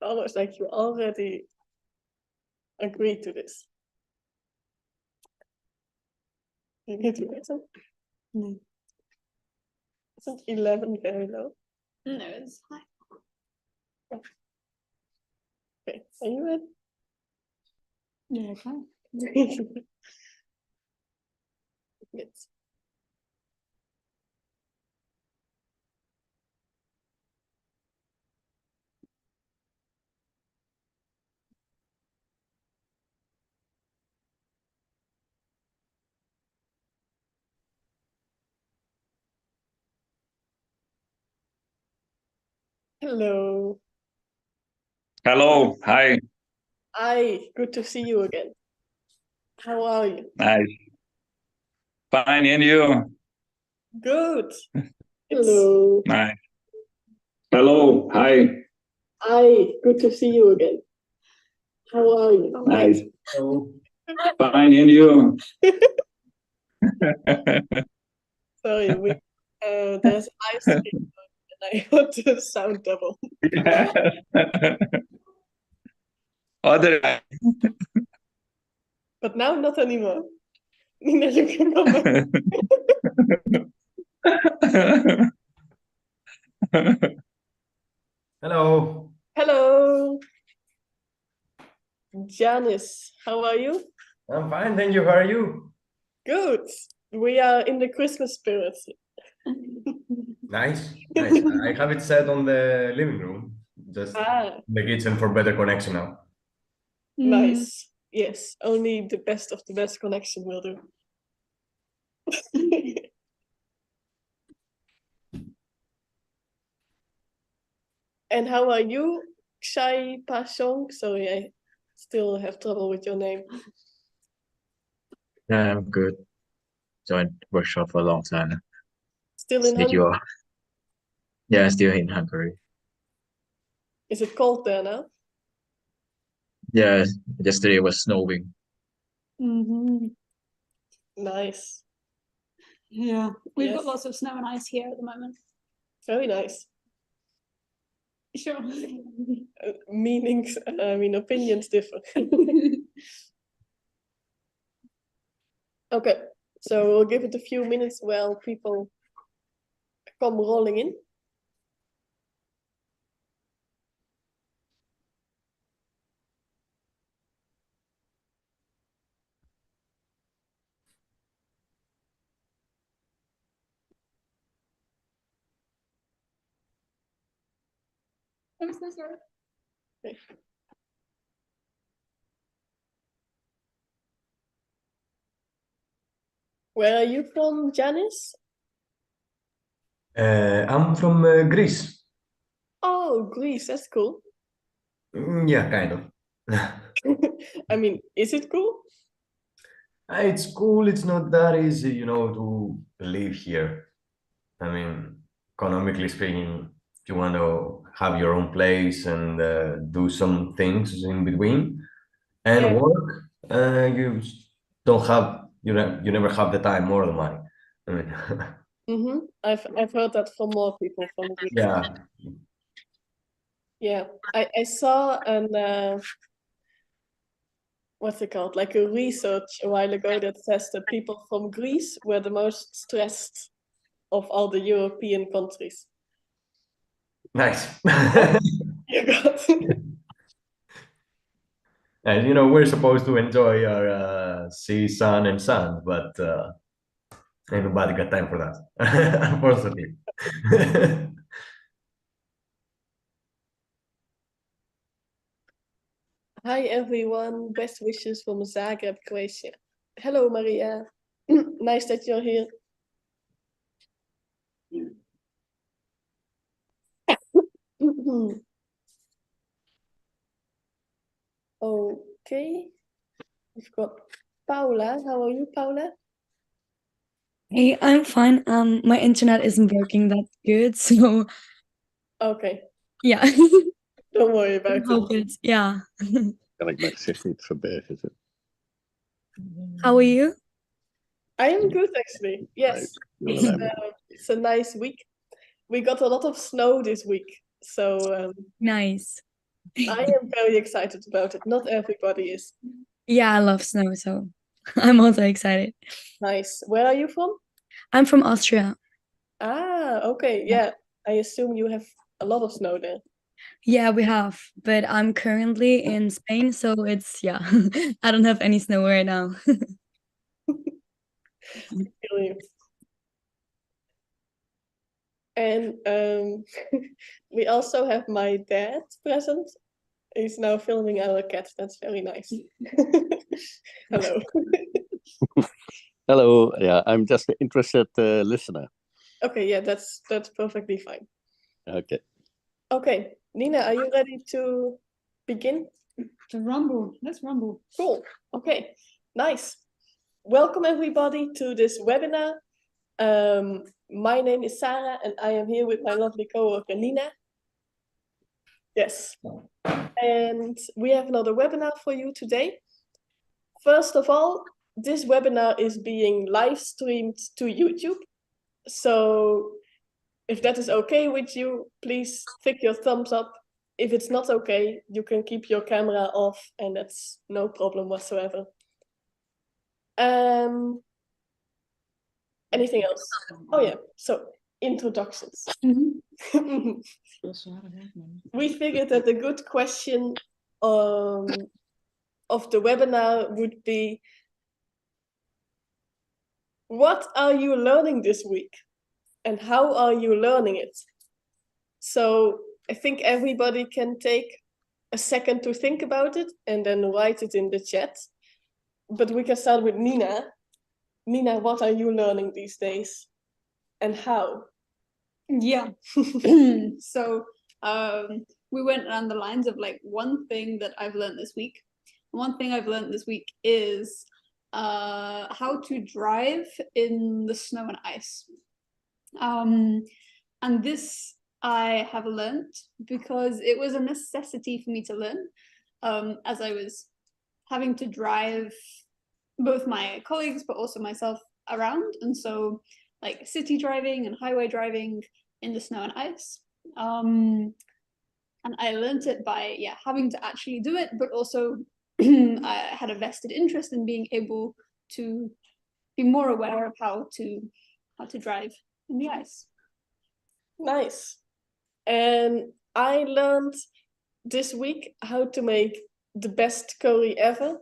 almost like you already agreed to this. You need to listen. No. Isn't 11 very low? No, it's high. Okay, are you ready? Yeah, okay. Yes. Hello. Hello, hi, Hi, good to see you again. How are you? nice, fine, and you? Good. Hello. Nice. Hello, hi, Hi, good to see you again. How are you? nice. Fine, and you? Sorry, there's ice cream and I want to sound double. Other. But now not anymore. Nina, you can come back. Hello. Hello. Janice, how are you? I'm fine, thank you. How are you? Good. We are in the Christmas spirit. Nice, nice. I have it set on the living room, just Ah, the kitchen for better connection now. nice. Yes, only the best of the best connection will do. And how are you, Ksai Pasong? Sorry, I still have trouble with your name. Yeah, I'm good. Joined workshop for a long time now. Still in Did you Hungary? all? Yeah, still in Hungary. Is it cold there now? Yeah, yesterday was snowing. Mm-hmm. Nice. Yeah, we've got Yes. lots of snow and ice here at the moment. Very nice. Sure. Meanings, opinions differ. Okay, so we'll give it a few minutes while people come rolling in. I'm so sorry. Okay. Where are you from, Janice? I'm from Greece. Oh, Greece, that's cool. Yeah, kind of. Is it cool? It's cool. It's not that easy, to live here. I mean, economically speaking, if you want to have your own place and do some things in between and Yeah. work, you don't have, you never have the time or the money. I mean, I've heard that from more people from Greece. yeah. Yeah, I saw an what's it called? Like a research a while ago that says that people from Greece were the most stressed of all the European countries. Nice. You got And we're supposed to enjoy our sea, sun, and sun, but ain't nobody got time for that, unfortunately. Hi everyone, best wishes from Zagreb, Croatia. Hello Maria, nice that you're here. Okay, we've got Paula. How are you, Paula? Hey, I'm fine. My internet isn't working that good, so Okay, yeah. don't worry about Hope it. it's yeah. Kan ik mijn gezicht niet verbergen? How are you? I am good actually. Yes, it's a nice week. We got a lot of snow this week, so Nice. I am very excited about it. Not everybody is. Yeah, I love snow, so I'm also excited. Nice. Where are you from? I'm from Austria. Ah, okay. Yeah. I assume you have a lot of snow there. Yeah, we have, but I'm currently in Spain, so it's yeah, I don't have any snow right now. Feel you. And we also have my dad present. He's now filming our cat. That's very nice. Hello. Hello. Yeah, I'm just an interested listener. Okay, yeah, that's perfectly fine. Okay. Okay, Nina, are you ready to begin? To rumble. Let's rumble. Cool. Okay, nice. Welcome everybody to this webinar. My name is Sarah and I am here with my lovely coworker Nina. Yes. And we have another webinar for you today. First of all, this webinar is being live streamed to YouTube. So if that is okay with you, please click your thumbs up. If it's not okay, you can keep your camera off and that's no problem whatsoever. Anything else? Oh yeah, so introductions. We figured that a good question of the webinar would be, what are you learning this week? And how are you learning it? So I think everybody can take a second to think about it and then write it in the chat. But we can start with Nina. Nina, what are you learning these days? And how? Yeah. So we went around the lines of like one thing that I've learned this week. One thing I've learned this week is how to drive in the snow and ice. And this I have learned because it was a necessity for me to learn, as I was having to drive both my colleagues but also myself around, and so like city driving and highway driving in the snow and ice. And I learned it by having to actually do it, but also I had a vested interest in being able to be more aware of how to drive in the ice. Nice. And I learned this week how to make the best curry ever.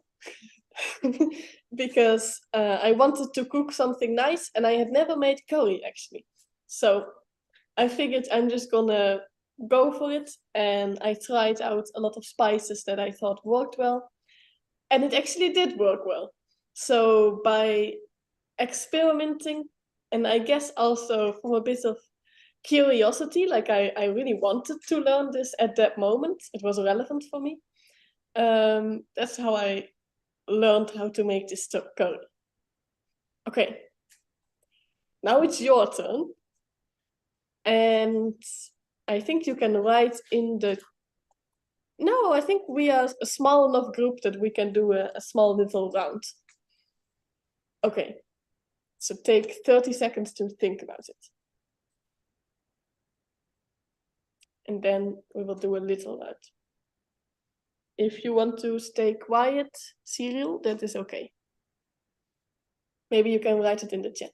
Because I wanted to cook something nice and I had never made curry actually. So I figured I'm just gonna go for it, and I tried out a lot of spices that I thought worked well, and it actually did work well. So by experimenting, and I guess also from a bit of curiosity, like I really wanted to learn this at that moment, it was relevant for me. That's how I learned how to make this curry. Okay, now it's your turn. And I think you can write in the... No, I think we are a small enough group that we can do a small little round. Okay, so take 30 seconds to think about it. And then we will do a little round. If you want to stay quiet, Cyril, that is okay. Maybe you can write it in the chat.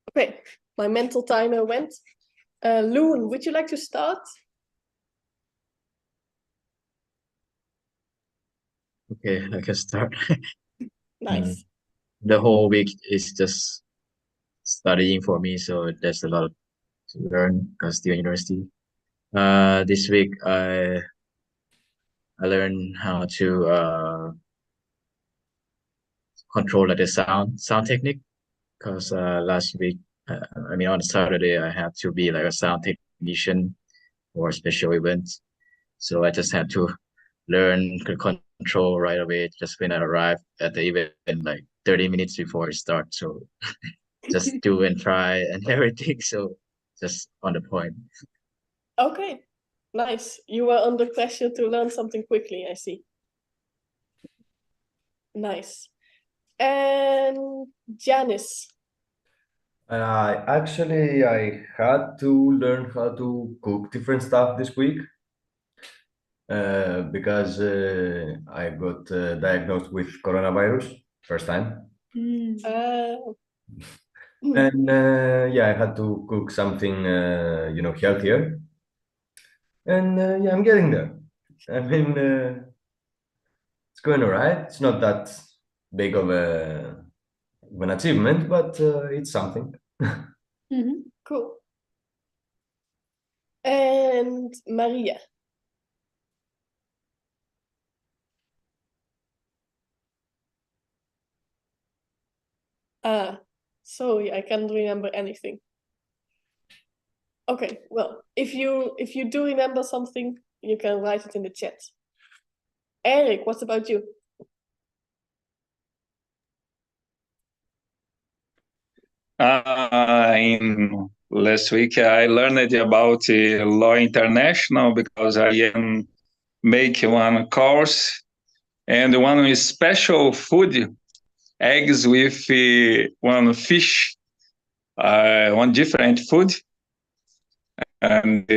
Okay, my mental timer went. Loon, would you like to start? Okay, I can start. Nice. The whole week is just studying for me, so there's a lot to learn because still in university. This week I learned how to control like the sound technique, because last week, on Saturday I had to be like a sound technician for a special event, so I just had to learn control right away just when I arrived at the event, like 30 minutes before it starts. So just do and try and everything. So just on the point. Okay, nice. You were under pressure to learn something quickly, I see. Nice. And Janice. Actually, I had to learn how to cook different stuff this week because I got diagnosed with coronavirus first time. And yeah, I had to cook something, healthier. And yeah, I'm getting there. I mean, it's going all right. It's not that big of an achievement, but it's something. Cool. And Maria. Sorry, I can't remember anything. Okay, well, if you do remember something, you can write it in the chat. Eric, what about you? In last week, I learned about Law International because I am making one course and one is special food, eggs with one fish, one different food, and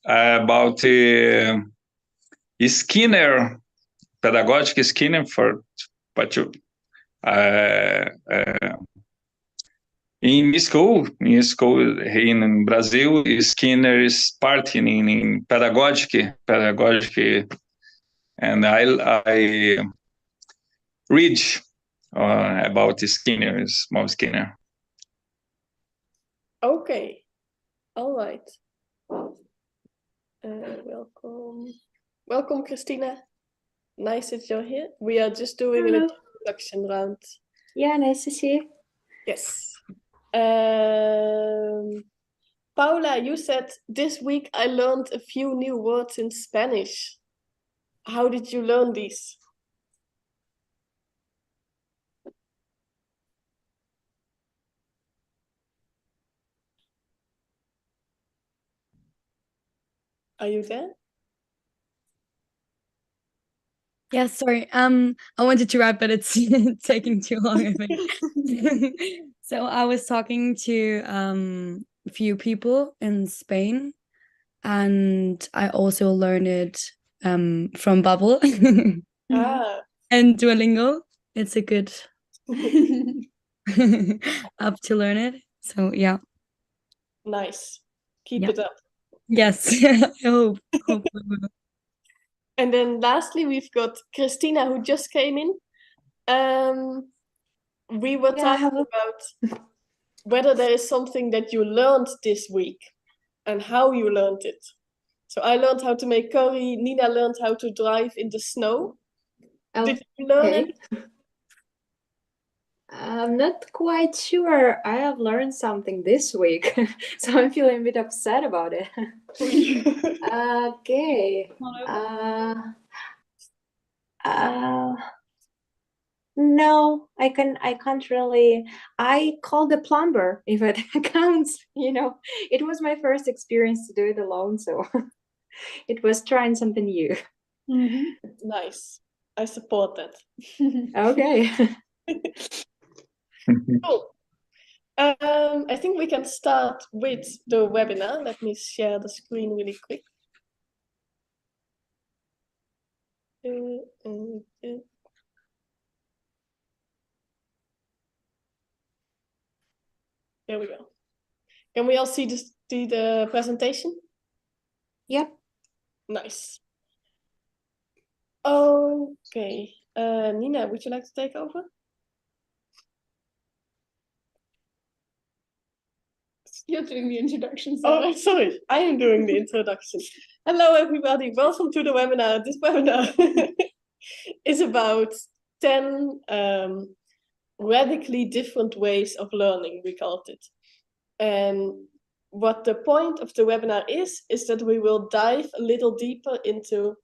about Skinner, pedagogic Skinner for what you. In school in Brazil, Skinner is part in pedagogic, and I read about Skinner, small Skinner. Okay, all right. Welcome, Christina. Nice that you're here. We are just doing an introduction round. Yeah, nice to see you. Yes. Paula, you said this week I learned a few new words in Spanish. How did you learn these? Are you there? Yeah, sorry. I wanted to write, but it's taking too long, I think. So I was talking to a few people in Spain, and I also learned it from Bubble and Duolingo. It's a good app to learn it. So yeah. Nice. Keep it up. Yes, I hope. Hopefully we will. And then lastly, we've got Christina, who just came in. We were talking about whether there is something that you learned this week and how you learned it. So I learned how to make curry. Nina learned how to drive in the snow. Did you learn it? I'm not quite sure. I have learned something this week, so I'm feeling a bit upset about it. Okay. No, I can't really. I called the plumber, if it counts. It was my first experience to do it alone, so it was trying something new. Nice. I support that. Okay. Cool. I think we can start with the webinar. Let me share the screen really quick. There we go. Can we all see the presentation? Yep. Nice. Okay. Nina, would you like to take over? You're doing the introduction. Oh, sorry. I am doing the introduction. Hello, everybody. Welcome to the webinar. This webinar is about 10 radically different ways of learning, we called it. And what the point of the webinar is that we will dive a little deeper into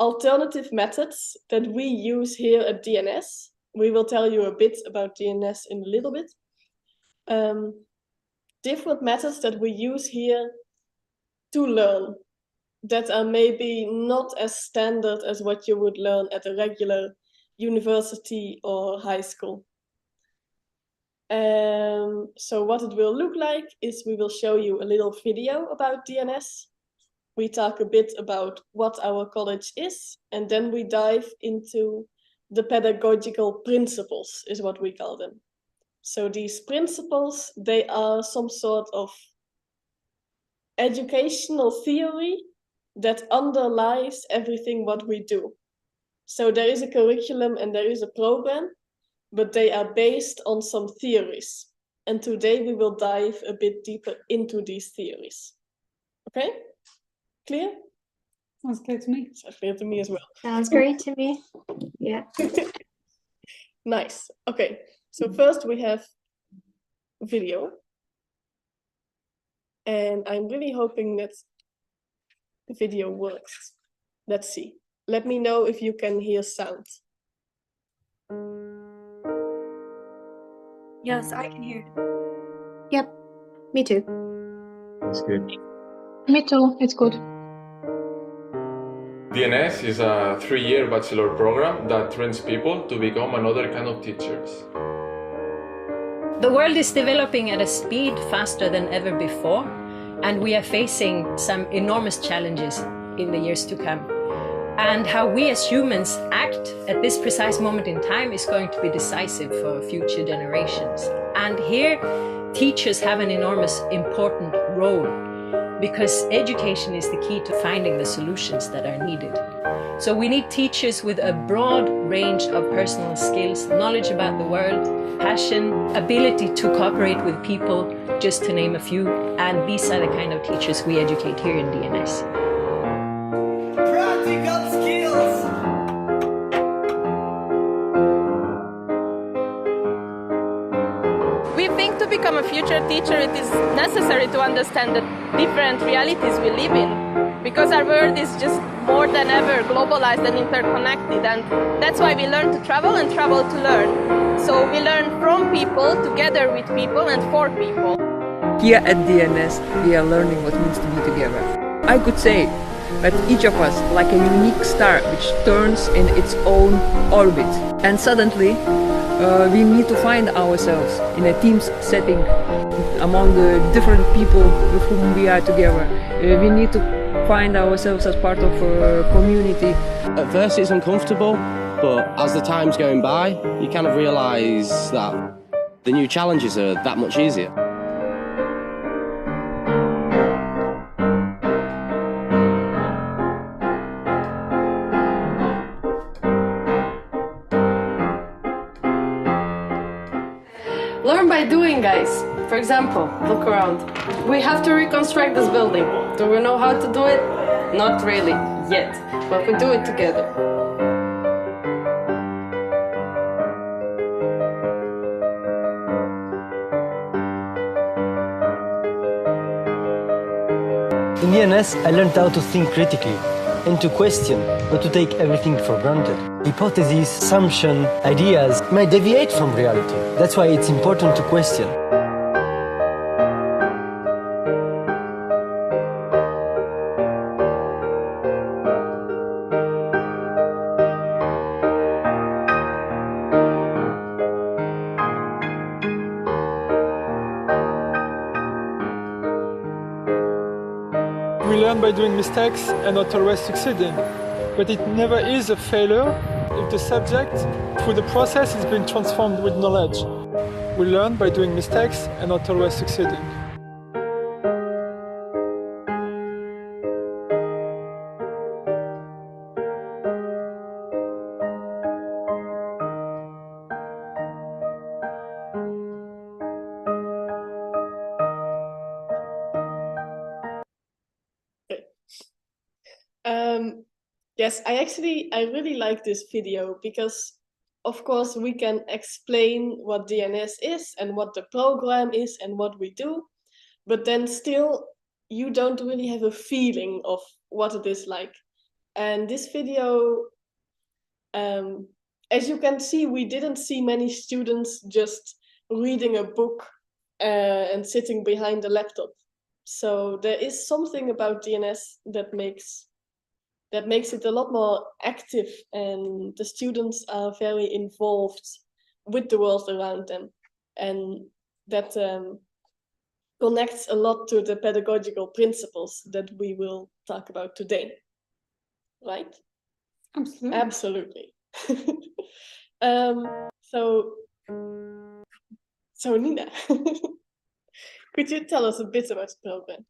alternative methods that we use here at DNS. We will tell you a bit about DNS in a little bit. different methods that we use here to learn that are maybe not as standard as what you would learn at a regular university or high school. So what it will look like is we will show you a little video about DNS. We talk a bit about what our college is, and then we dive into the pedagogical principles, is what we call them. So these principles, they are some sort of educational theory that underlies everything what we do. So there is a curriculum and there is a program, but they are based on some theories. And today we will dive a bit deeper into these theories. Okay? Clear? Sounds clear to me. Sounds clear to me as well. Sounds great to me. Yeah. Nice. Okay. So first we have video. And I'm really hoping that the video works. Let's see. Let me know if you can hear sound. Yes, I can hear. Yep. Me too. That's good. Me too, it's good. DNS is a 3-year bachelor program that trains people to become another kind of teachers. The world is developing at a speed faster than ever before, and we are facing some enormous challenges in the years to come. And how we as humans act at this precise moment in time is going to be decisive for future generations. And here, teachers have an enormous important role, because education is the key to finding the solutions that are needed. So we need teachers with a broad range of personal skills, knowledge about the world, passion, ability to cooperate with people, just to name a few. And these are the kind of teachers we educate here in DNS. Practical skills! We think to become a future teacher, it is necessary to understand the different realities we live in, because our world is just more than ever globalized and interconnected, and that's why we learn to travel and travel to learn. So we learn from people, together with people and for people. Here at DNS, we are learning what it means to be together. I could say that each of us, like a unique star which turns in its own orbit, and suddenly we need to find ourselves in a team setting among the different people with whom we are together. We need to find ourselves as part of a community. At first it's uncomfortable, but as the time's going by, you kind of realise that the new challenges are that much easier. Learn by doing, guys. For example, look around. We have to reconstruct this building. Do we know how to do it? Not really, yet, but we do it together. In DNS, I learned how to think critically and to question, not to take everything for granted. Hypotheses, assumptions, ideas might deviate from reality. That's why it's important to question. We learn by doing mistakes and not always succeeding. But it never is a failure if the subject, through the process, is being transformed with knowledge. We learn by doing mistakes and not always succeeding. Yes, I really like this video because, of course, we can explain what DNS is and what the program is and what we do, but then still you don't really have a feeling of what it is like. And this video, as you can see, we didn't see many students just reading a book and sitting behind a laptop. So there is something about DNS that makes it a lot more active, and the students are very involved with the world around them, and that connects a lot to the pedagogical principles that we will talk about today, right? Absolutely. So Nina, could you tell us a bit about the program?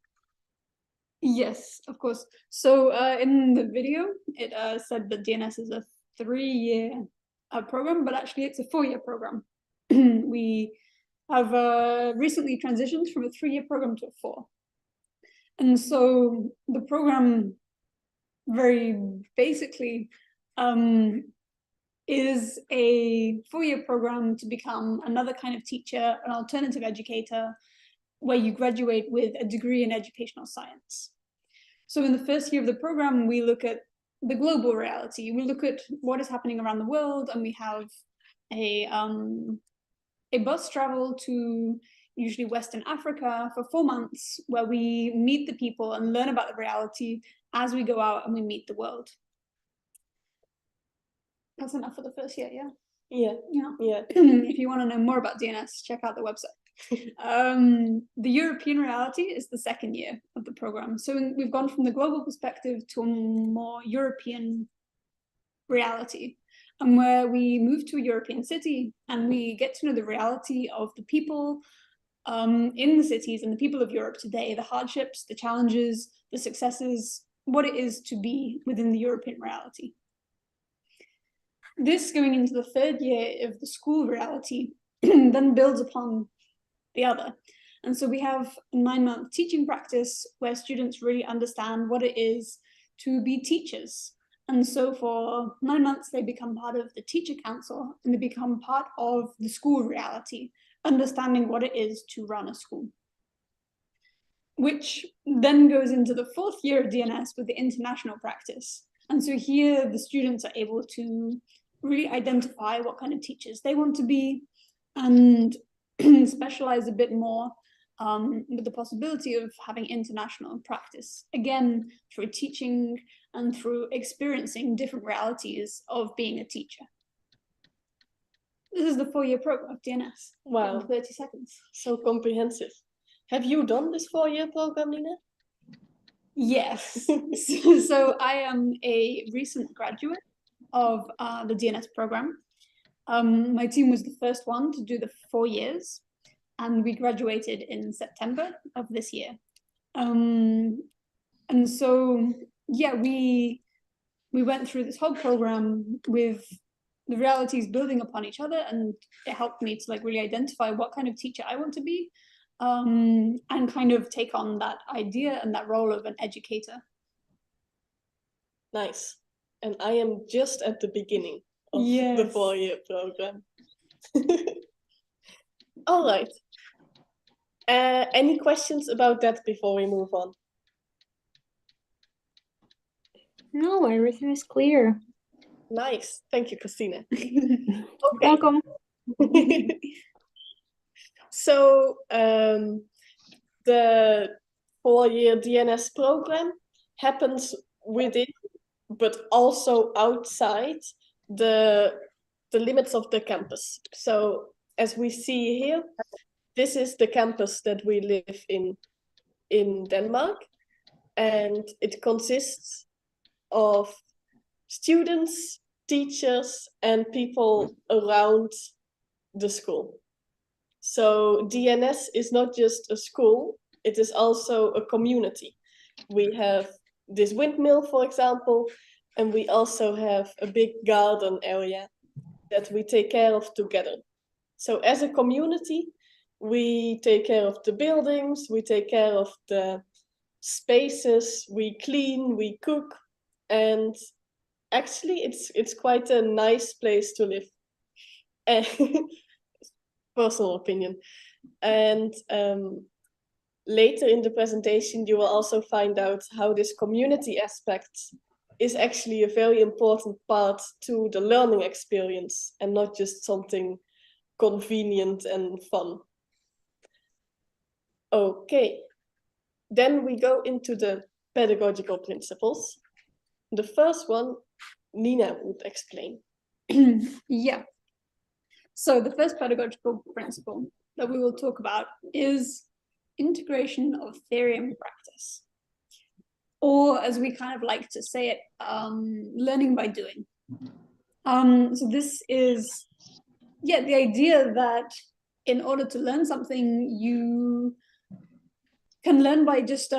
Yes, of course. So in the video, it said that DNS is a 3-year program, but actually it's a 4-year program. We have recently transitioned from a 3-year program to a 4. And so the program very basically is a 4-year program to become another kind of teacher, an alternative educator, where you graduate with a degree in educational science. So in the first year of the program, we look at the global reality. We look at what is happening around the world, and we have a bus travel to usually Western Africa for 4 months, where we meet the people and learn about the reality as we go out and we meet the world. That's enough for the first year, yeah? Yeah. If you want to know more about DNS, check out the website. The European reality is the 2nd year of the program. So we've gone from the global perspective to a more European reality, and where we move to a European city and we get to know the reality of the people in the cities and the people of Europe today, the hardships, the challenges, the successes, what it is to be within the European reality. This, going into the 3rd year of the school reality, then builds upon the other. And so we have a 9-month teaching practice where students really understand what it is to be teachers. And so for 9 months, they become part of the teacher council, and they become part of the school reality, understanding what it is to run a school. Which then goes into the 4th year of DNS with the international practice. And so here the students are able to really identify what kind of teachers they want to be, and specialize a bit more with the possibility of having international practice, again, through teaching and through experiencing different realities of being a teacher. This is the 4-year program of DNS. Wow. In 30 seconds. So comprehensive. Have you done this 4-year program, Nina? Yes. So I am a recent graduate of the DNS program. My team was the first one to do the 4 years, and we graduated in September of this year. And so, yeah, we went through this whole program with the realities building upon each other, and it helped me to really identify what kind of teacher I want to be, and kind of take on that idea and that role of an educator. Nice. And I am just at the beginning of the 4-year program. All right. Any questions about that before we move on? No, everything is clear. Nice. Thank you, Christina. Welcome. So the 4-year DNS program happens within, but also outside the limits of the campus. So as we see here, this is the campus that we live in Denmark, and it consists of students, teachers, and people around the school. So DNS is not just a school, it is also a community. We have this windmill, for example, and we also have a big garden area that we take care of together. So as a community, we take care of the buildings, we take care of the spaces, we clean, we cook, and actually it's quite a nice place to live. Personal opinion. And later in the presentation, you will also find out how this community aspect is actually a very important part to the learning experience and not just something convenient and fun. Okay, then we go into the pedagogical principles. The first one, Nina would explain. Yeah. So the first pedagogical principle that we will talk about is integration of theory and practice. Or as we kind of like to say it, learning by doing. So this is, the idea that in order to learn something, you can learn by just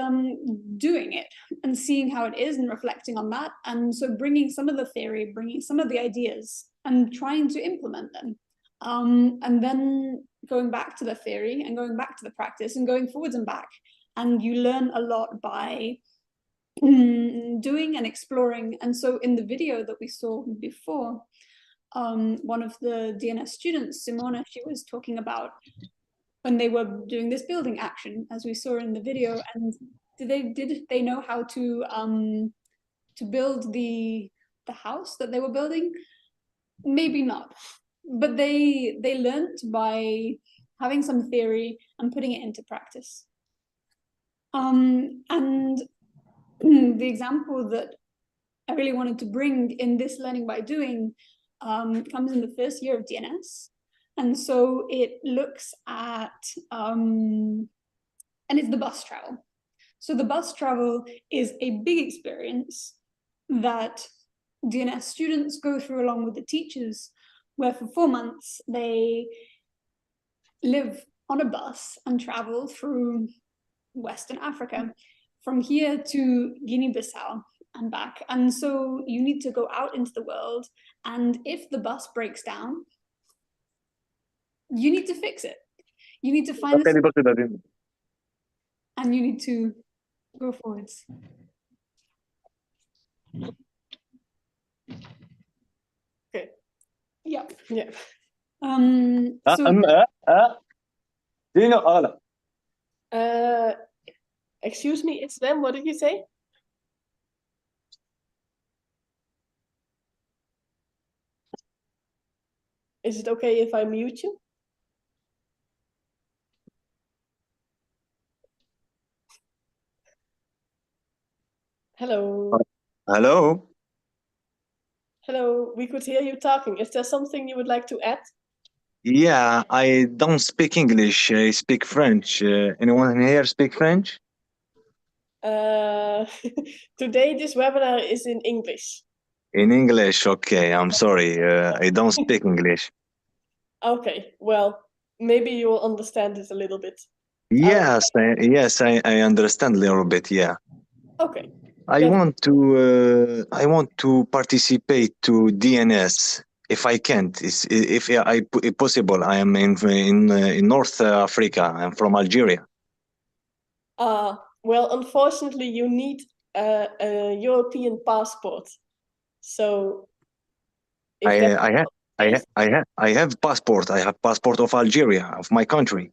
doing it and seeing how it is and reflecting on that. And so bringing some of the theory, bringing some of the ideas and trying to implement them. And then going back to the theory and going back to the practice and going forwards and back. And you learn a lot by doing and exploring. And so in the video that we saw before, one of the DNS students, Simona, she was talking about when they were doing this building action, as we saw in the video, and did they know how to build the house that they were building? Maybe not, but they learned by having some theory and putting it into practice. And the example that I really wanted to bring in this learning by doing comes in the first year of DNS. And so it looks at, and it's the bus travel. So the bus travel is a big experience that DNS students go through along with the teachers, where for 4 months they live on a bus and travel through Western Africa, from here to Guinea-Bissau and back. And so you need to go out into the world, and if the bus breaks down, you need to fix it. You need to find the and you need to go forwards. Okay. Yeah. Yeah. Excuse me, it's them. What did you say? Is it okay if I mute you? Hello. Hello. Hello, we could hear you talking. Is there something you would like to add? Yeah, I don't speak English. I speak French. Anyone here speak French? Today this webinar is in English. In English, okay. I'm sorry. I don't speak English. Okay, well, maybe you will understand it a little bit. Yes, I understand a little bit. Yeah. Okay. I want to participate to DNS if I can't. If possible. I am in North Africa. I'm from Algeria. Well, unfortunately, you need a European passport. So I have passport. I have passport of Algeria, of my country.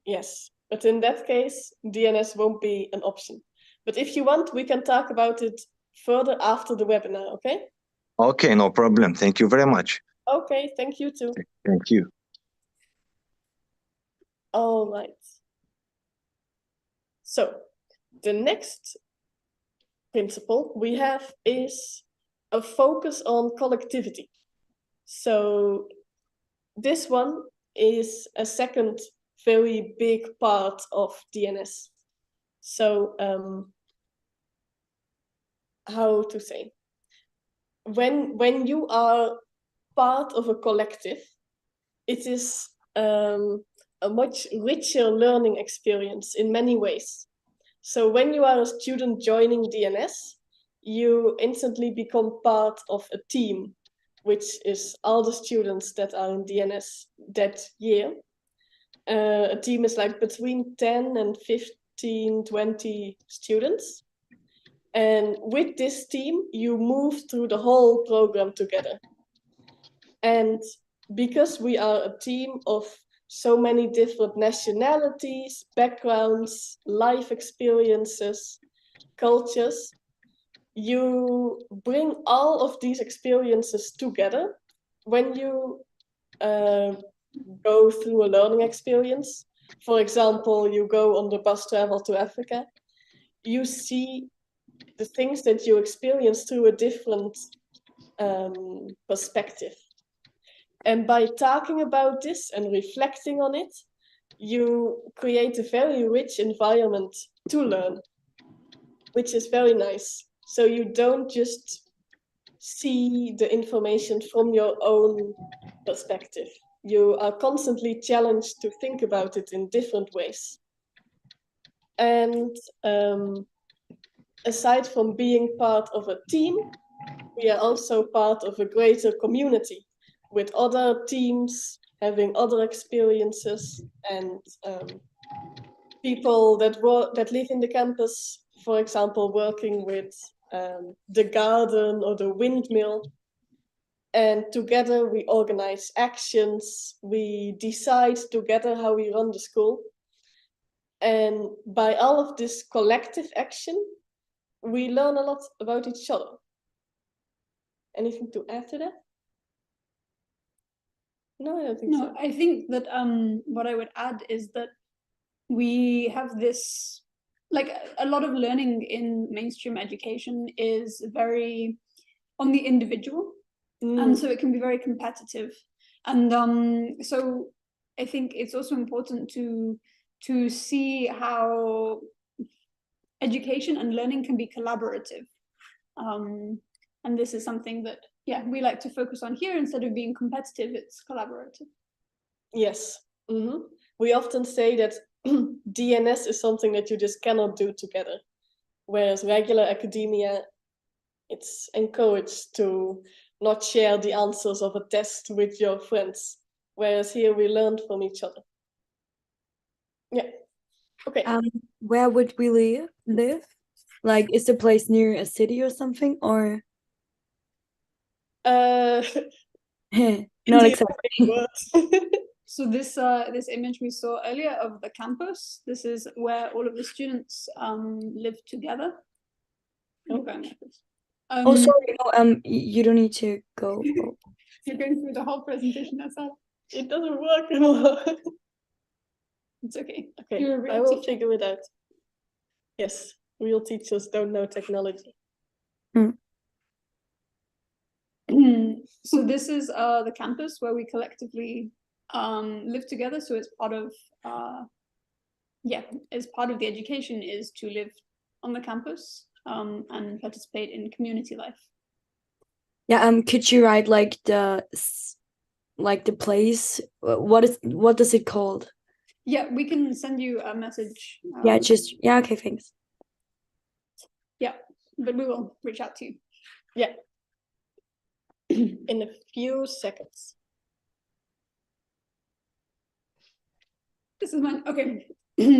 Yes, but in that case, DNS won't be an option. But if you want, we can talk about it further after the webinar, okay? Okay, no problem. Thank you very much. Okay, thank you too. Thank you. All right. So the next principle we have is a focus on collectivity. So this one is a second very big part of DNS. So how to say? When you are part of a collective, it is a much richer learning experience in many ways. So when you are a student joining DNS, you instantly become part of a team, which is all the students that are in DNS that year. A team is like between 10 and 15, 20 students. And with this team, you move through the whole program together. And because we are a team of so many different nationalities, backgrounds, life experiences, cultures, you bring all of these experiences together when you go through a learning experience. for example, you go on the bus travel to Africa, you see the things that you experience through a different perspective. And by talking about this and reflecting on it, you create a very rich environment to learn, which is very nice. So you don't just see the information from your own perspective. You are constantly challenged to think about it in different ways. And aside from being part of a team, we are also part of a greater community with other teams having other experiences, and people that live in the campus, for example, working with the garden or the windmill. And together we organize actions, we decide together how we run the school. And by all of this collective action, we learn a lot about each other. Anything to add to that? No, I don't think so. No, I think that what I would add is that we have this, like a lot of learning in mainstream education is very on the individual. And so it can be very competitive. And so I think it's also important to see how education and learning can be collaborative. And this is something that, yeah, we like to focus on here. Instead of being competitive, it's collaborative. Yes. Mm-hmm. We often say that DNS is something that you just cannot do together. Whereas regular academia, it's encouraged to not share the answers of a test with your friends. Whereas here we learned from each other. Yeah. Okay. Where would we live? Like, is the place near a city or something, or? Not exactly. So this image we saw earlier of the campus, this is where all of the students live together. Oh, sorry. No, you don't need to go. You're going through the whole presentation yourself. It doesn't work anymore. It's okay. Okay, You're a real I will teacher. figure it out. Yes, real teachers don't know technology. So this is the campus where we collectively live together. So it's part of as part of the education is to live on the campus and participate in community life. Yeah. Could you write like the place? What does it called? Yeah, we can send you a message. Okay, thanks. Yeah, but we will reach out to you. Yeah. In a few seconds. This is mine. Okay.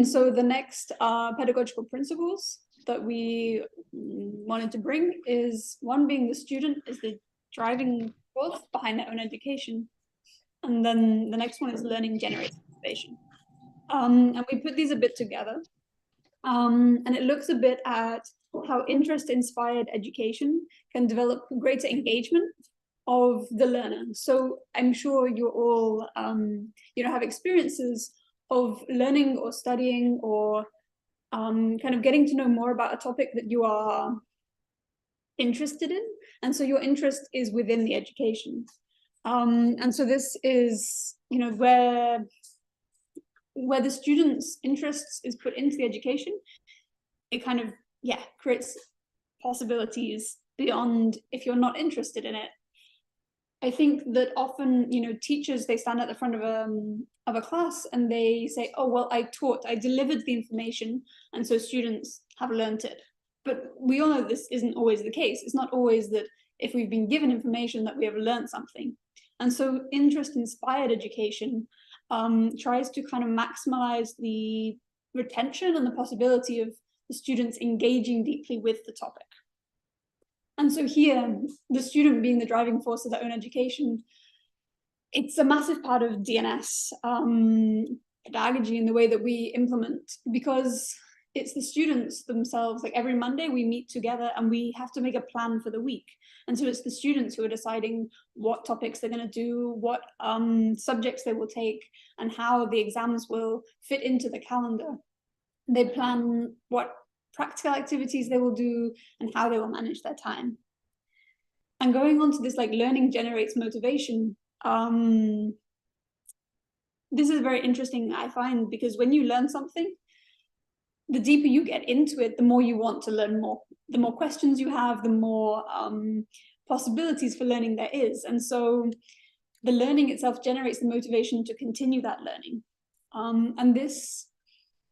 So the next pedagogical principles that we wanted to bring is one being the student is the driving force behind their own education. And then the next one is learning generates motivation. And we put these a bit together. And it looks a bit at how interest-inspired education can develop greater engagement of the learner. So I'm sure you all, have experiences of learning or studying or kind of getting to know more about a topic that you are interested in. And so your interest is within the education. And so this is, where the student's interests is put into the education, it kind of, creates possibilities beyond if you're not interested in it. I think that often, teachers, they stand at the front of a class and they say, oh, well, I delivered the information, and so students have learned it. But we all know this isn't always the case. It's not always that if we've been given information that we have learned something. And so interest-inspired education tries to kind of maximize the retention and the possibility of the students engaging deeply with the topic. And so here, the student being the driving force of their own education, it's a massive part of DNS pedagogy in the way that we implement, because it's the students themselves. Like every Monday we meet together and we have to make a plan for the week. And so it's the students who are deciding what topics they're going to do, what subjects they will take, and how the exams will fit into the calendar. They plan what practical activities they will do and how they will manage their time. And going on to this, like, learning generates motivation. This is very interesting, I find, because when you learn something, the deeper you get into it, the more you want to learn more. The more questions you have, the more possibilities for learning there is. And so the learning itself generates the motivation to continue that learning. And this,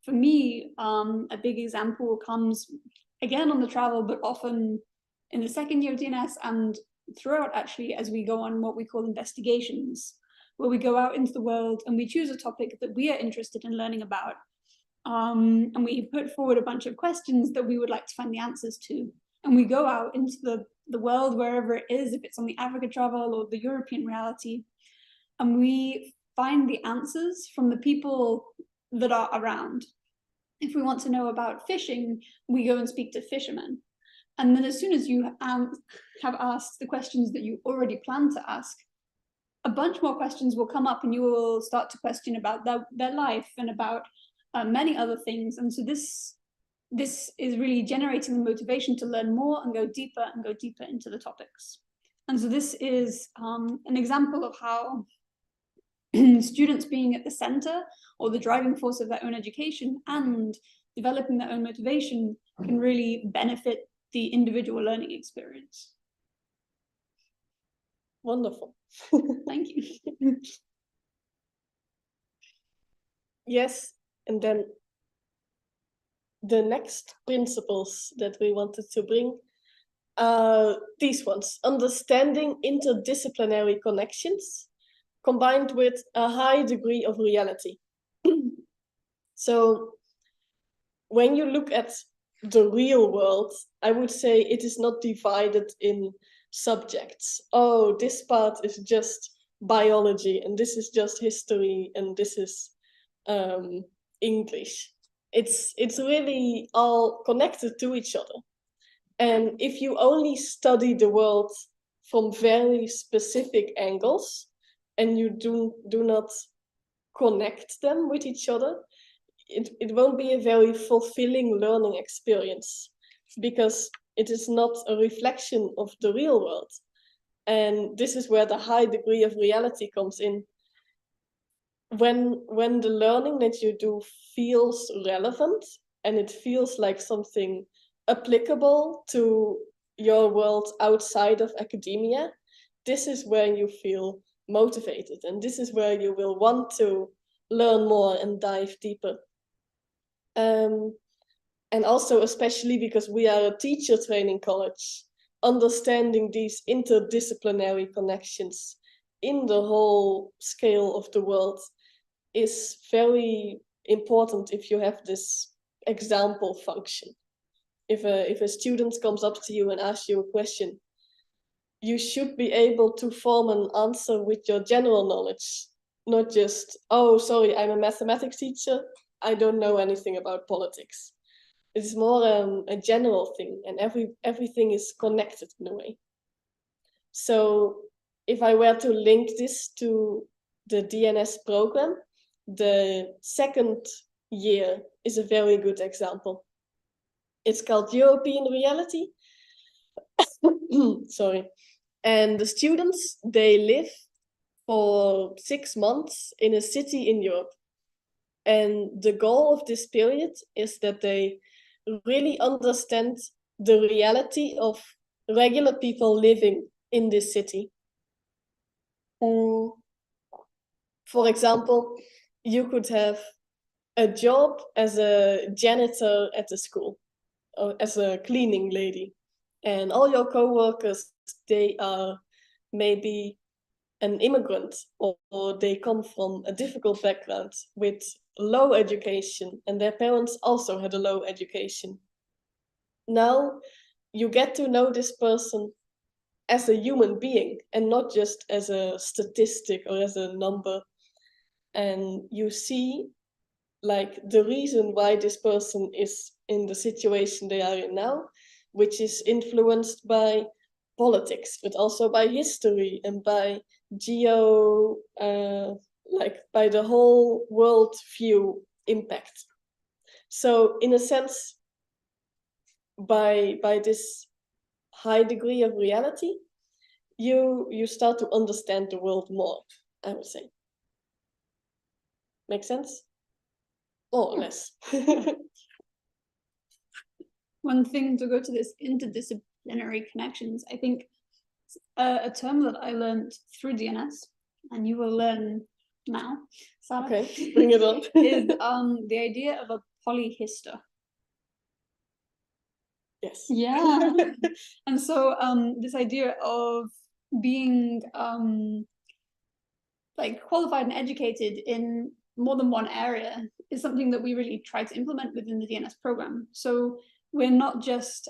for me, a big example comes again on the travel, but often in the second year of DNS and throughout, actually, as we go on what we call investigations, where we go out into the world and we choose a topic that we are interested in learning about. And we put forward a bunch of questions that we would like to find the answers to. And we go out into the world, wherever it is, if it's on the Africa travel or the European reality, and we find the answers from the people that are around. If we want to know about fishing, we go and speak to fishermen. And then as soon as you have asked the questions that you already planned to ask, a bunch more questions will come up and you will start to question about their life and about many other things. And so this is really generating the motivation to learn more and go deeper into the topics. And so this is an example of how students being at the center or the driving force of their own education and developing their own motivation can really benefit the individual learning experience. Wonderful. Thank you. Yes, and then the next principles that we wanted to bring are these ones: understanding interdisciplinary connections combined with a high degree of reality. So when you look at the real world, I would say it is not divided in subjects. Oh, this part is just biology, and this is just history, and this is English. It's really all connected to each other. And if you only study the world from very specific angles and you do not connect them with each other, it won't be a very fulfilling learning experience, because it is not a reflection of the real world. And this is where the high degree of reality comes in. When the learning that you do feels relevant and it feels like something applicable to your world outside of academia, this is where you feel motivated, and this is where you will want to learn more and dive deeper. And also, especially because we are a teacher training college, understanding these interdisciplinary connections in the whole scale of the world is very important if you have this example function. If a student comes up to you and asks you a question, you should be able to form an answer with your general knowledge, not just, oh, sorry, I'm a mathematics teacher, I don't know anything about politics. It's more a general thing, and everything is connected in a way. So if I were to link this to the DNS program, the second year is a very good example. It's called European Reality. Sorry. And the students, they live for 6 months in a city in Europe. And the goal of this period is that they really understand the reality of regular people living in this city. For example, you could have a job as a janitor at the school, or as a cleaning lady, and all your co-workers, they are maybe an immigrant, or they come from a difficult background with low education, and their parents also had a low education. Now you get to know this person as a human being and not just as a statistic or as a number. And you see like the reason why this person is in the situation they are in now, which is influenced by politics, but also by history and by like by the whole world view impact. So in a sense, by this high degree of reality, you start to understand the world more, I would say. Make sense? More or less. One thing to go to this interdisciplinary connections, I think a term that I learned through DNS, and you will learn now, Sarah, okay, bring it on. is the idea of a polyhister. Yes. Yeah. And so this idea of being like qualified and educated in more than one area is something that we really try to implement within the DNS program. So we're not just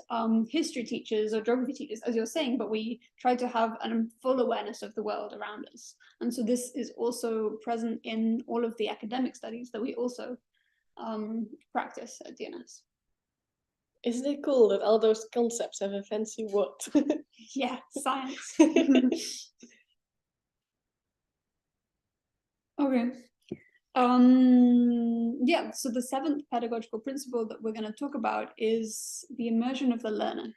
history teachers or geography teachers, as you're saying, but we try to have a full awareness of the world around us. And so this is also present in all of the academic studies that we also practice at DNS. Isn't it cool that all those concepts have a fancy word? Yeah, science. Okay. Yeah, so the 7th pedagogical principle that we're going to talk about is the immersion of the learner.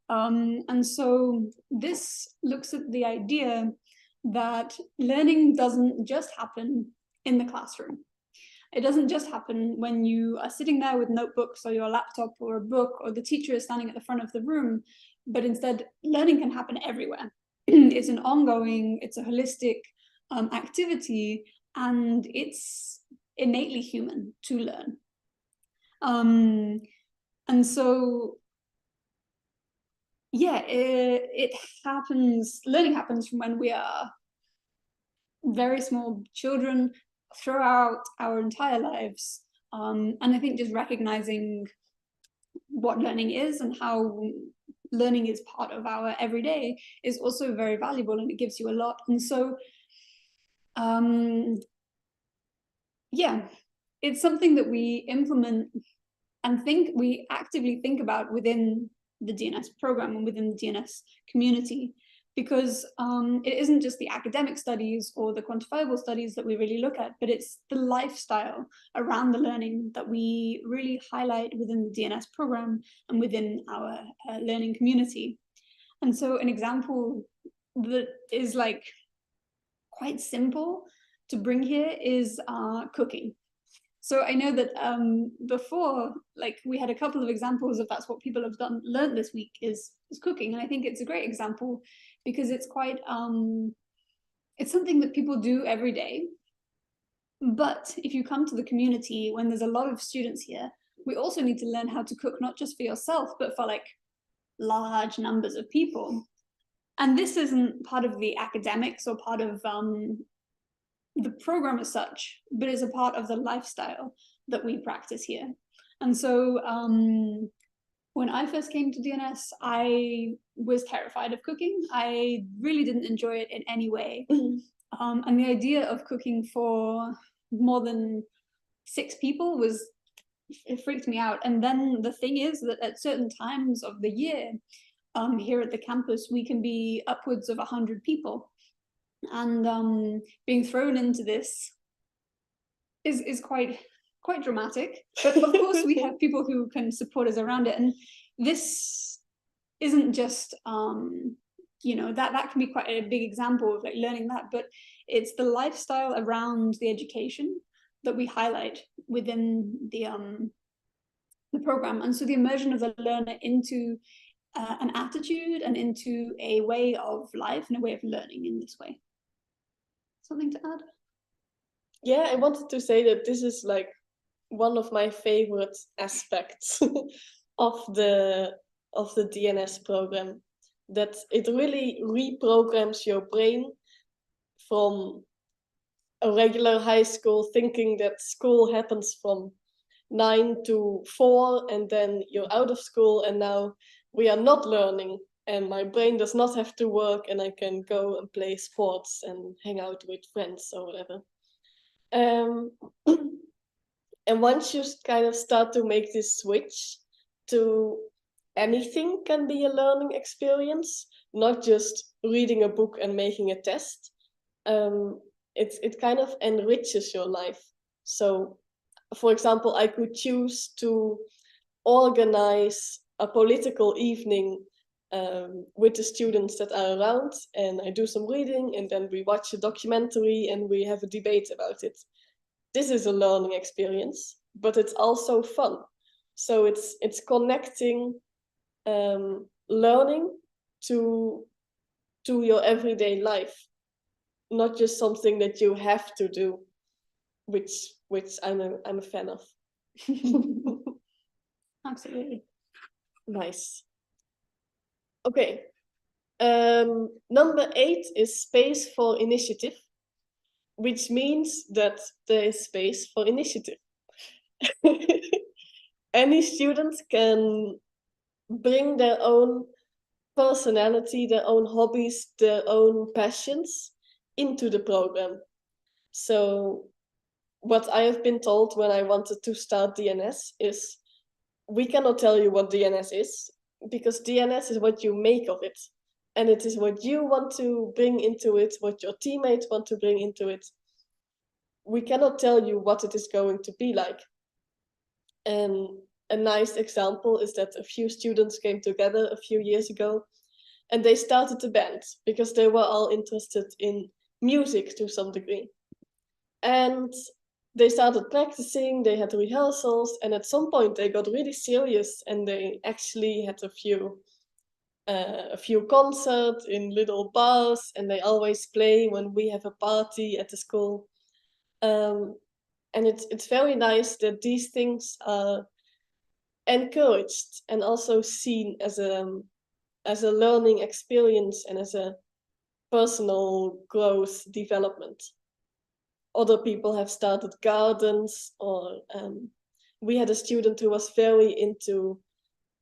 And so this looks at the idea that learning doesn't just happen in the classroom. It doesn't just happen when you are sitting there with notebooks or your laptop or a book, or the teacher is standing at the front of the room, but instead learning can happen everywhere. It's an ongoing, it's a holistic activity, and it's innately human to learn. And so, yeah, it happens, learning happens from when we are very small children throughout our entire lives. And I think just recognizing what learning is and how learning is part of our everyday is also very valuable, and it gives you a lot. And so, yeah, it's something that we implement and we actively think about within the DNS program and within the DNS community, because it isn't just the academic studies or the quantifiable studies that we really look at, but it's the lifestyle around the learning that we really highlight within the DNS program and within our learning community. And so an example that is like quite simple to bring here is cooking. So I know that before, like, we had a couple of examples of that's what people have learned this week is cooking. And I think it's a great example because it's quite, it's something that people do every day. But if you come to the community, when there's a lot of students here, we also need to learn how to cook, not just for yourself, but for like large numbers of people. And this isn't part of the academics or part of the program as such, but is a part of the lifestyle that we practice here. And so when I first came to DNS, I was terrified of cooking. I really didn't enjoy it in any way. And the idea of cooking for more than 6 people it freaked me out. And then the thing is that at certain times of the year, here at the campus, we can be upwards of 100 people. And being thrown into this is quite dramatic. But of course, we have people who can support us around it. And this isn't just, you know, that can be quite a big example of like learning that, but it's the lifestyle around the education that we highlight within the program. And so the immersion of the learner into an attitude and into a way of life and a way of learning in this way. Something to add? Yeah, I wanted to say that this is like one of my favorite aspects of the DNS program, that it really reprograms your brain from a regular high school thinking that school happens from 9 to 4 and then you're out of school, and now we are not learning and my brain does not have to work and I can go and play sports and hang out with friends or whatever. And once you kind of start to make this switch to anything can be a learning experience, not just reading a book and making a test, it kind of enriches your life. So, for example, I could choose to organize a political evening with the students that are around, and I do some reading, and then we watch a documentary and we have a debate about it. This is a learning experience, but it's also fun. So it's connecting learning to your everyday life, not just something that you have to do, which I'm a fan of. Absolutely. Nice. Okay. Number 8 is space for initiative, which means that there is space for initiative. Any student can bring their own personality, their own hobbies, their own passions into the program. So what I have been told when I wanted to start DNS is, we cannot tell you what DNS is, because DNS is what you make of it. And it is what you want to bring into it, what your teammates want to bring into it. We cannot tell you what it is going to be like. And a nice example is that a few students came together a few years ago, and they started a band because they were all interested in music to some degree. And they started practicing, they had rehearsals, and at some point they got really serious, and they actually had a few concerts in little bars, and they always play when we have a party at the school. And it's very nice that these things are encouraged and also seen as a learning experience and as a personal growth development. Other people have started gardens, or we had a student who was very into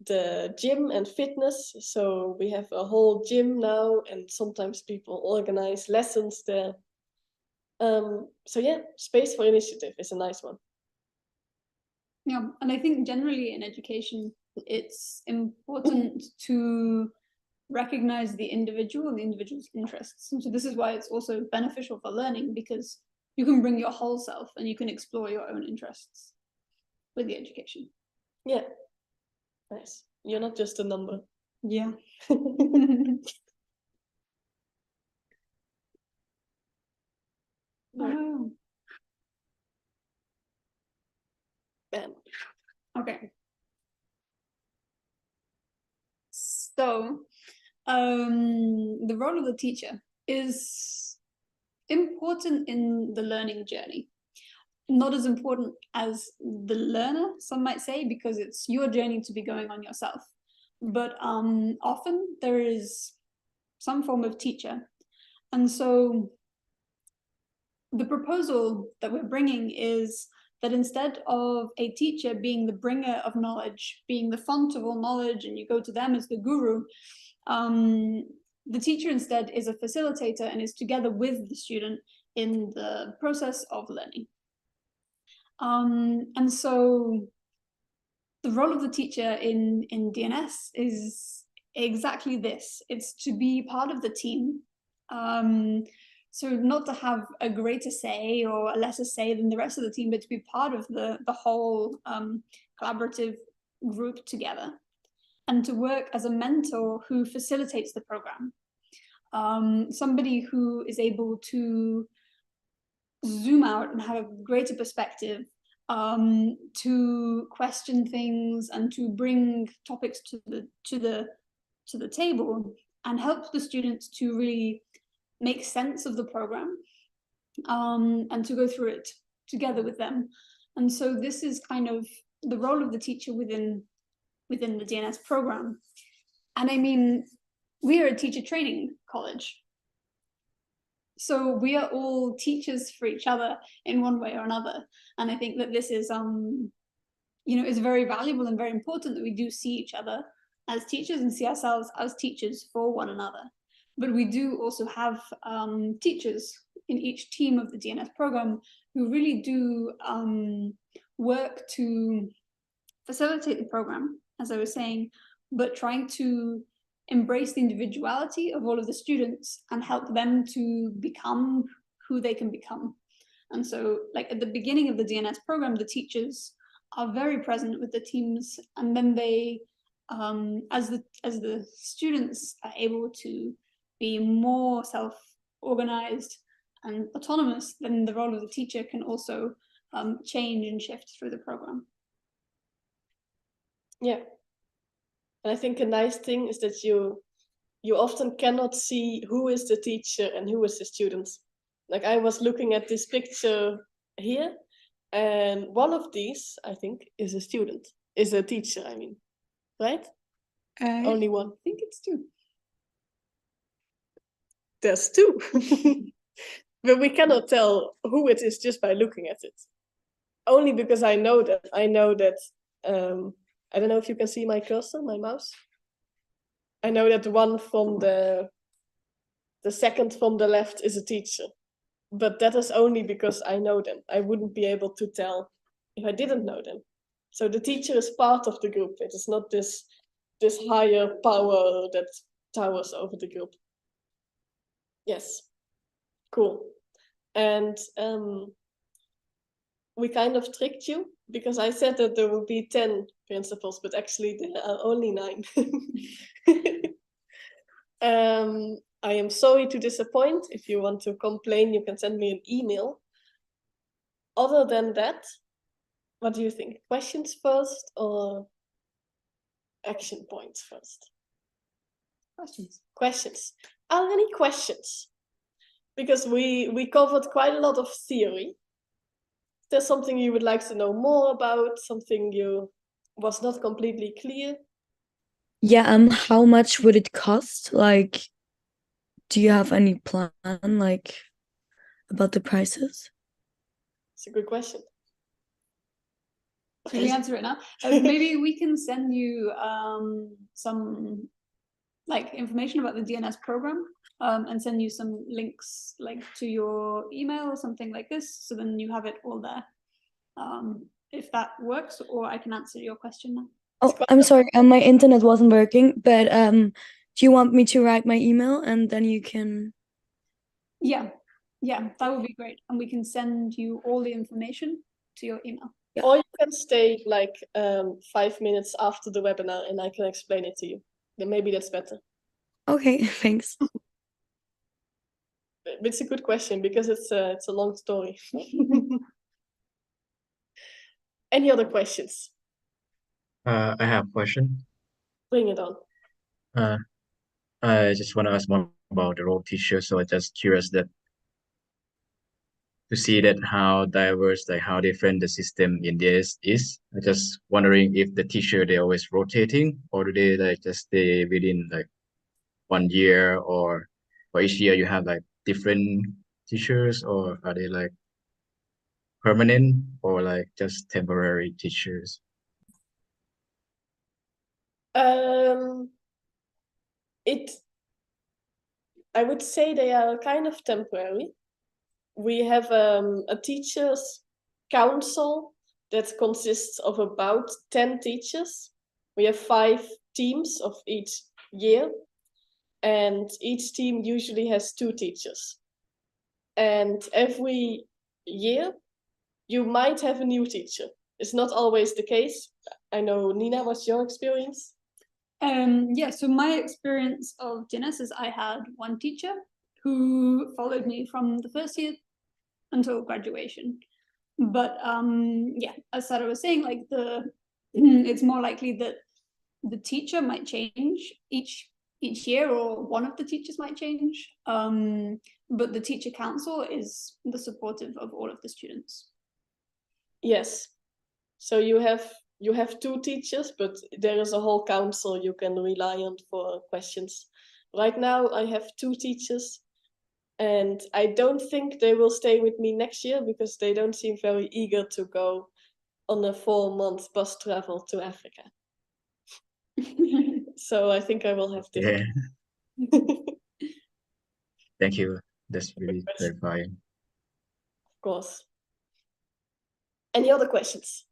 the gym and fitness, so we have a whole gym now, and sometimes people organize lessons there. So yeah, space for initiative is a nice one. Yeah, and I think generally in education, it's important to recognize the individual and the individual's interests. And so this is why it's also beneficial for learning, because you can bring your whole self and you can explore your own interests with the education. Yeah, nice. You're not just a number. Yeah. Oh. Bam. Okay. So, the role of the teacher is important in the learning journey. Not as important as the learner, some might say, because it's your journey to be going on yourself. But often there is some form of teacher. And so the proposal that we're bringing is that instead of a teacher being the bringer of knowledge, being the font of all knowledge, and you go to them as the guru, the teacher instead is a facilitator and is together with the student in the process of learning. And so the role of the teacher in DNS is exactly this. It's to be part of the team. So not to have a greater say or a lesser say than the rest of the team, but to be part of the whole collaborative group together, and to work as a mentor who facilitates the program. Somebody who is able to zoom out and have a greater perspective, to question things and to bring topics to the table and help the students to really make sense of the program, and to go through it together with them. And so this is kind of the role of the teacher within the DNS program. And I mean, we are a teacher training college. So we are all teachers for each other in one way or another. And I think that this is, is very valuable and very important that we do see each other as teachers and see ourselves as teachers for one another. But we do also have teachers in each team of the DNS program who really do work to facilitate the program, as I was saying, but trying to embrace the individuality of all of the students and help them to become who they can become. And so, like at the beginning of the DNS program, the teachers are very present with the teams, and then they, as the students are able to be more self-organized and autonomous, then the role of the teacher can also change and shift through the program. Yeah. And I think a nice thing is that you often cannot see who is the teacher and who is the student. Like I was looking at this picture here, and one of these, I think, is a student, is a teacher, I mean, right? Only one. I think it's two. There's two. But we cannot tell who it is just by looking at it. Only because I know that. I don't know if you can see my cursor, my mouse. I know that the one from the second from the left is a teacher. But that is only because I know them. I wouldn't be able to tell if I didn't know them. So the teacher is part of the group. It is not this higher power that towers over the group. Yes. Cool. And we kind of tricked you because I said that there would be 10 principals, but actually there are only 9. I am sorry to disappoint. If you want to complain, you can send me an email. Other than that, what do you think? Questions first or action points first? Questions. Are there any questions? Because we covered quite a lot of theory. Is there something you would like to know more about? Something you was not completely clear? Yeah, how much would it cost? Like, do you have any plan, like, about the prices? It's a good question. Should we answer it now? Maybe we can send you some like information about the DNS program and send you some links like to your email or something like this. So then you have it all there. If that works, or I can answer your question now. Oh, I'm sorry, my internet wasn't working, but do you want me to write my email and then you can? Yeah, that would be great. And we can send you all the information to your email. Yeah. Or you can stay like 5 minutes after the webinar and I can explain it to you. Then maybe that's better. Okay, thanks. It's a good question because it's a long story. Any other questions? I have a question. Bring it on. I just want to ask more about the role of teacher. So I'm just curious to see that how diverse, like how different the system in this is. I'm just wondering if the teacher, they're always rotating, or do they like just stay within like 1 year, or each year you have like different teachers, or are they like permanent or like just temporary teachers? I would say they are kind of temporary. We have a teachers council that consists of about 10 teachers. We have 5 teams of each year, and each team usually has 2 teachers. And every year you might have a new teacher. It's not always the case. I know, Nina, what's your experience? Yeah, so my experience of DNS is I had one teacher who followed me from the first year until graduation. But yeah, as Sarah was saying, like it's more likely that the teacher might change each year, or one of the teachers might change. But the teacher council is the supportive of all of the students. Yes. So you have 2 teachers, but there is a whole council you can rely on for questions. Right now I have 2 teachers, and I don't think they will stay with me next year because they don't seem very eager to go on a 4-month bus travel to Africa. So I think I will have different. Yeah. Thank you. That's really clarifying. Of course. Any other questions?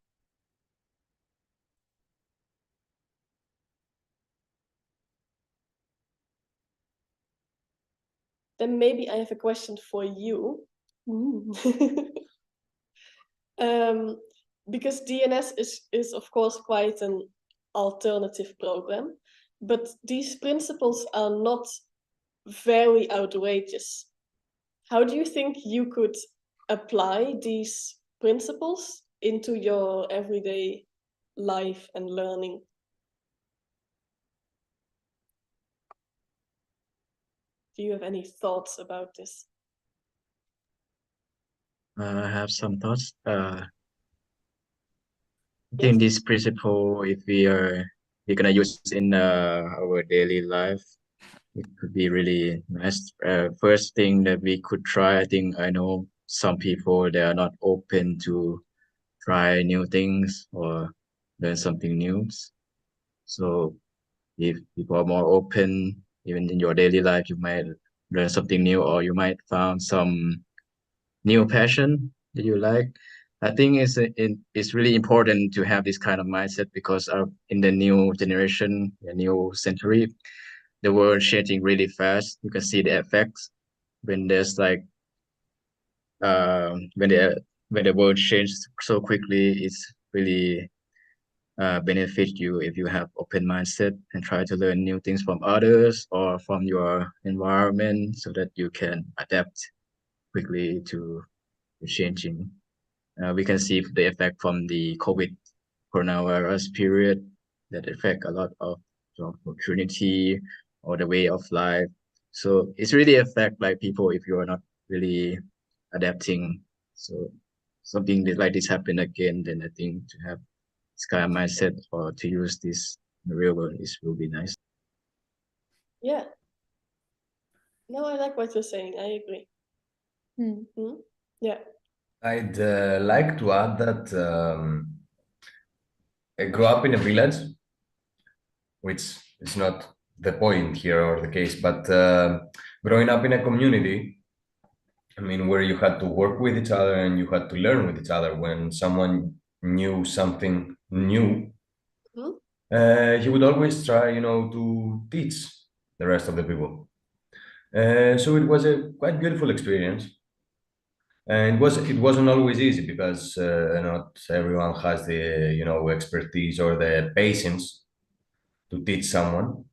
then maybe I have a question for you. Because DNS is of course quite an alternative program, but these principles are not very outrageous. How do you think you could apply these principles into your everyday life and learning? Do you have any thoughts about this? I have some thoughts. I think this principle, if we're gonna use in our daily life, it could be really nice. First thing that we could try, I think I know some people, they are not open to try new things or learn something new. So if people are more open, even in your daily life, you might learn something new, or you might find some new passion that you like. I think it's really important to have this kind of mindset, because in the new generation, the new century, the world changing really fast. You can see the effects when there's like when the world changes so quickly. It's really benefit you if you have open mindset and try to learn new things from others or from your environment, so that you can adapt quickly to the changing. We can see the effect from the COVID coronavirus period that affect a lot of job opportunity or the way of life. So it's really affect like people if you are not really adapting. So something like this happen again, then I think to have this kind of mindset or to use this in the real world will be nice. Yeah. No, I like what you're saying. I agree. Yeah. I'd like to add that I grew up in a village, which is not the point here or the case, but growing up in a community, I mean, where you had to work with each other and you had to learn with each other. When someone knew something new, he would always try, to teach the rest of the people. So it was a quite beautiful experience. And it wasn't always easy, because not everyone has the expertise or the patience to teach someone.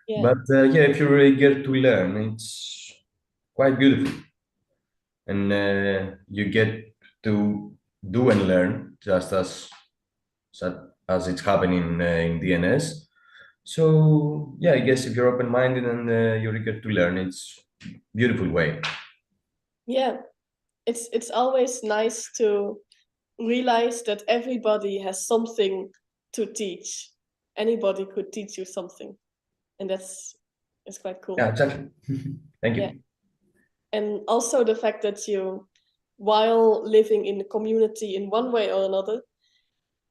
Yeah. But yeah, if you really get to learn, it's quite beautiful, and you get to do and learn just as it's happening in DNS. So yeah, I guess if you're open-minded and you're eager to learn, it's beautiful way. Yeah. It's always nice to realize that everybody has something to teach. Anybody could teach you something, and it's quite cool. Yeah, exactly. Thank you. Yeah. And also the fact that you, while living in the community in one way or another,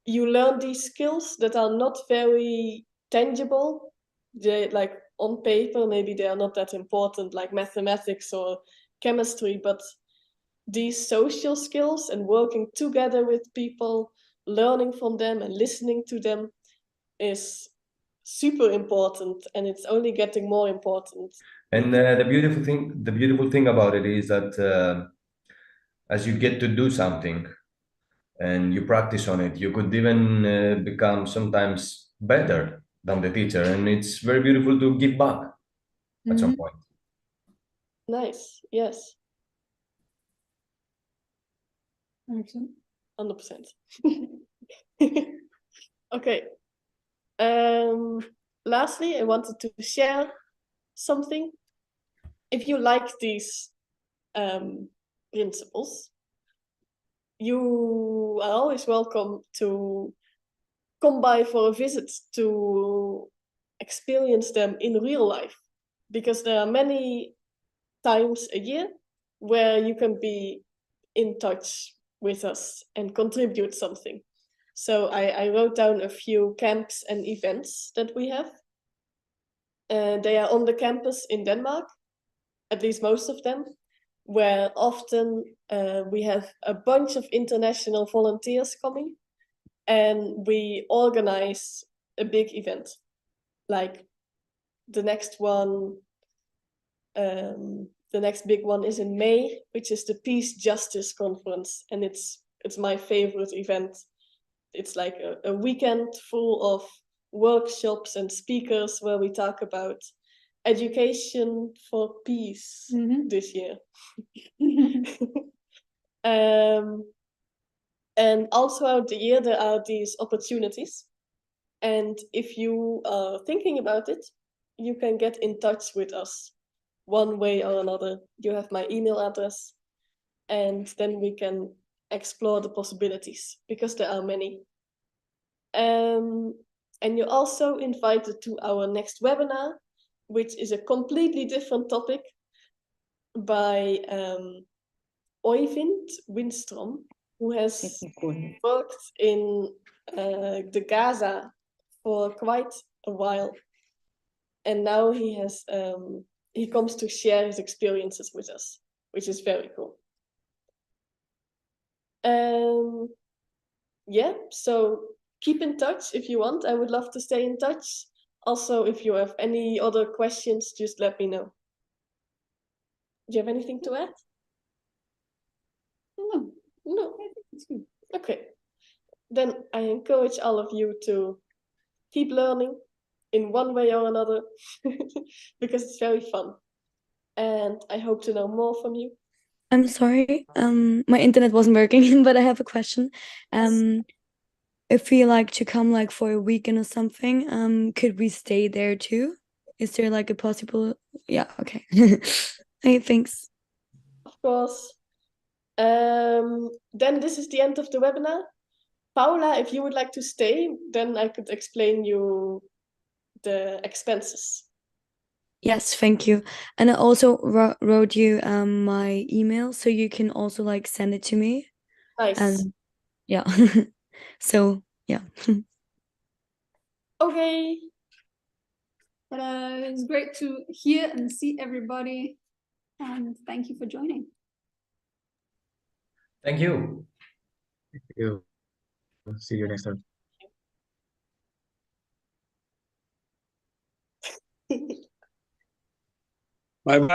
you learn these skills that are not very tangible. They, like on paper, maybe they are not that important, like mathematics or chemistry, but these social skills and working together with people, learning from them and listening to them is super important, and it's only getting more important. And the beautiful thing about it is that as you get to do something and you practice on it, you could even become sometimes better than the teacher, and it's very beautiful to give back at some point. Nice. Yes. 100%. 100%. Okay. Lastly, I wanted to share something. If you like these principles, you are always welcome to come by for a visit to experience them in real life, because there are many times a year where you can be in touch with us and contribute something. So I wrote down a few camps and events that we have. They are on the campus in Denmark, at least most of them, where often we have a bunch of international volunteers coming, and we organize a big event. Like the next one the next big one is in May, which is the Peace Justice Conference, and it's my favorite event. It's like a weekend full of workshops and speakers where we talk about education for peace this year. And all throughout the year, there are these opportunities. And if you are thinking about it, you can get in touch with us one way or another. You have my email address, and then we can explore the possibilities, because there are many. And you're also invited to our next webinar, which is a completely different topic, by Oyvind Winstrom, who has worked in the Gaza for quite a while, and now he comes to share his experiences with us, which is very cool. Yeah, so keep in touch if you want. I would love to stay in touch. Also, if you have any other questions, just let me know. Do you have anything to add? No. Okay. Then I encourage all of you to keep learning in one way or another, because it's very fun. And I hope to know more from you. I'm sorry, my internet wasn't working, but I have a question. If we like to come like for a weekend or something, could we stay there too? Is there like a possible? Yeah, okay. Hey, thanks. Of course. Then this is the end of the webinar. Paula, if you would like to stay, then I could explain you the expenses. Yes, thank you. And I also wrote you my email, so you can also like send it to me. Nice. And yeah. So yeah. Okay. But it was great to hear and see everybody, and thank you for joining. Thank you. Thank you. See you next time. Bye bye.